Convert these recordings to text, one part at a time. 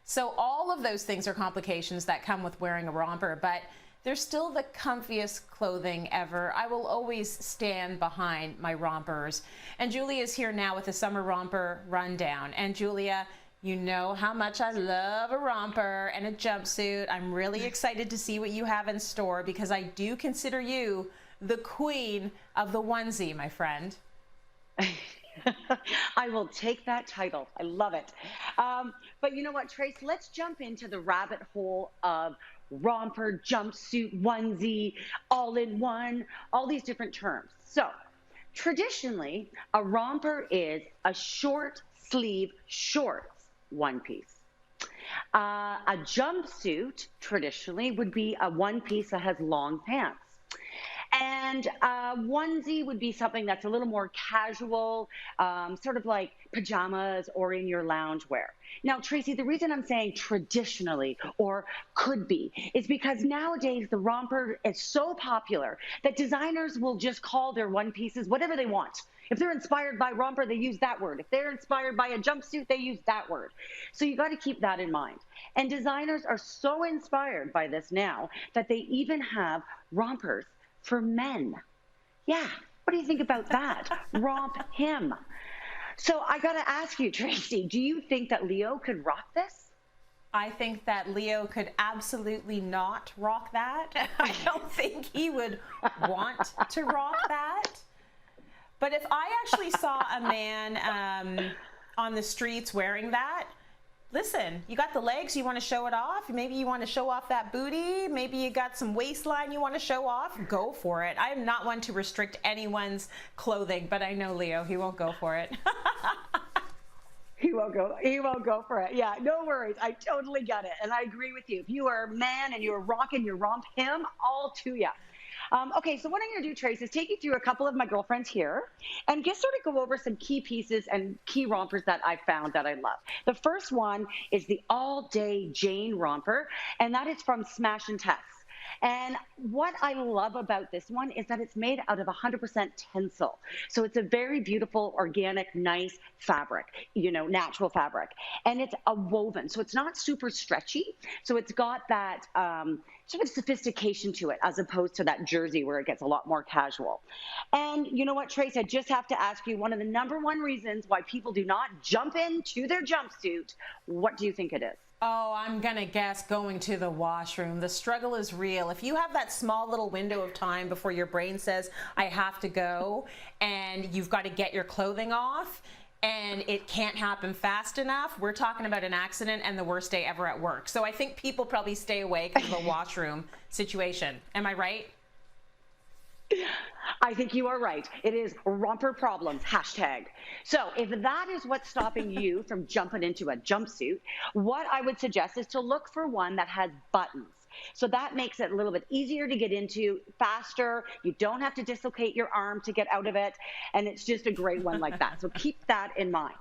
So all of those things are complications that come with wearing a romper, but they're still the comfiest clothing ever. I will always stand behind my rompers. And Julia is here now with a summer romper rundown. And Julia, you know how much I love a romper and a jumpsuit. I'm really excited to see what you have in store because I do consider you the queen of the onesie, my friend. I will take that title. I love it. But you know what, Trace? Let's jump into the rabbit hole of romper, jumpsuit, onesie, all-in-one, all these different terms. So traditionally, a romper is a short sleeve shorts one piece. A jumpsuit traditionally would be a one piece that has long pants. And onesie would be something that's a little more casual, sort of like pajamas or in your loungewear. Now, Tracy, the reason I'm saying traditionally or could be is because nowadays the romper is so popular that designers will just call their one pieces whatever they want. If they're inspired by romper, they use that word. If they're inspired by a jumpsuit, they use that word. So you got to keep that in mind. And designers are so inspired by this now that they even have rompers for men. Yeah, what do you think about that? Romp him. So I got to ask you, Tracy, do you think that Leo could rock this? I think that Leo could absolutely not rock that. I don't think he would want to rock that. But if I actually saw a man on the streets wearing that, listen, you got the legs, you want to show it off. Maybe you want to show off that booty. Maybe you got some waistline you want to show off. Go for it. I am not one to restrict anyone's clothing, but I know Leo, he won't go for it. He won't go for it. Yeah, no worries. I totally get it. And I agree with you. If you are a man and you're rocking your romp him, all to ya. Okay, so what I'm going to do, Trace, is take you through a couple of my girlfriends here and just sort of go over some key pieces and key rompers that I found that I love. The first one is the all-day Jane romper, and that is from Smash and TESS. And what I love about this one is that it's made out of 100% tencel. So it's a very beautiful, organic, nice fabric, you know, natural fabric. And it's a woven, so it's not super stretchy. So it's got that sort of sophistication to it as opposed to that jersey where it gets a lot more casual. And you know what, Trace, I just have to ask you, one of the #1 reasons why people do not jump into their jumpsuit, what do you think it is? Oh, I'm going to guess going to the washroom. The struggle is real. If you have that small little window of time before your brain says, I have to go, and you've got to get your clothing off, and it can't happen fast enough, we're talking about an accident and the worst day ever at work. So I think people probably stay away because of the washroom situation. Am I right? I think you are right. It is romper problems, hashtag. So if that is what's stopping you from jumping into a jumpsuit, what I would suggest is to look for one that has buttons. So that makes it a little bit easier to get into, faster. You don't have to dislocate your arm to get out of it. And it's just a great one like that. So keep that in mind.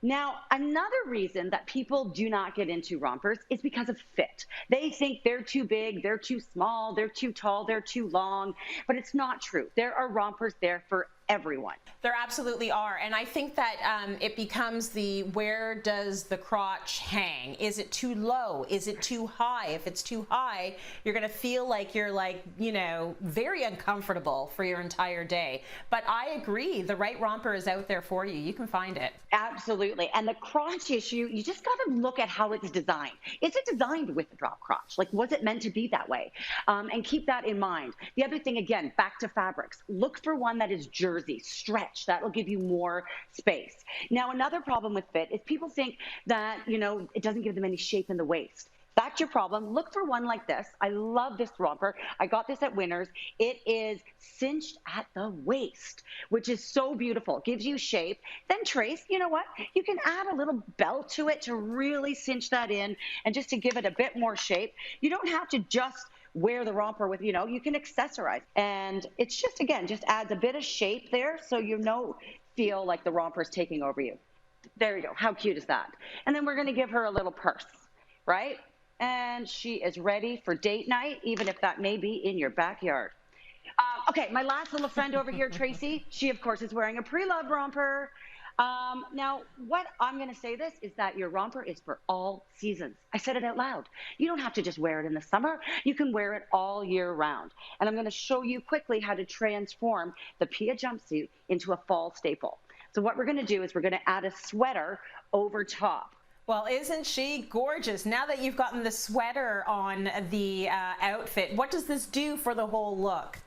Now, another reason that people do not get into rompers is because of fit. They think they're too big, they're too small, they're too tall, they're too long, but it's not true. There are rompers there for everyone. There absolutely are. And I think that it becomes the, where does the crotch hang? Is it too low? Is it too high? If it's too high, you're going to feel like you're like, you know, very uncomfortable for your entire day. But I agree, the right romper is out there for you. You can find it. Absolutely. And the crotch issue, you just got to look at how it's designed. Is it designed with the drop crotch? Like, was it meant to be that way? And keep that in mind. The other thing, again, back to fabrics, look for one that is jersey. Stretch, that will give you more space. Now, another problem with fit is people think that, you know, it doesn't give them any shape in the waist. That's your problem. Look for one like this. I love this romper. I got this at Winners. It is cinched at the waist, which is so beautiful. Gives you shape. Then Trace, you know what? You can add a little belt to it to really cinch that in and just to give it a bit more shape. You don't have to just wear the romper with, you know, you can accessorize. And it's just, again, just adds a bit of shape there so you don't feel like the romper is taking over you. There you go. How cute is that? And then we're going to give her a little purse, right? And she is ready for date night, even if that may be in your backyard. Okay, my last little friend over here, Tracy, she, of course, is wearing a PRELOVED romper. Now, what I'm going to say this is that your romper is for all seasons. I said it out loud. You don't have to just wear it in the summer. You can wear it all year round. And I'm going to show you quickly how to transform the Pia jumpsuit into a fall staple. So what we're going to do is we're going to add a sweater over top. Well, isn't she gorgeous? Now that you've gotten the sweater on the outfit, what does this do for the whole look?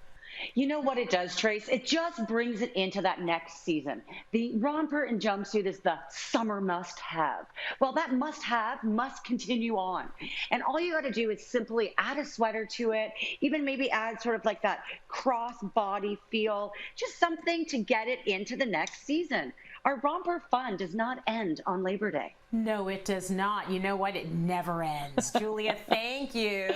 You know what it does, Trace? It just brings it into that next season. The romper and jumpsuit is the summer must-have. Well, that must-have must continue on. And all you got to do is simply add a sweater to it, even maybe add sort of like that cross-body feel, just something to get it into the next season. Our romper fun does not end on Labor Day. No, it does not. You know what? It never ends. Julia, thank you.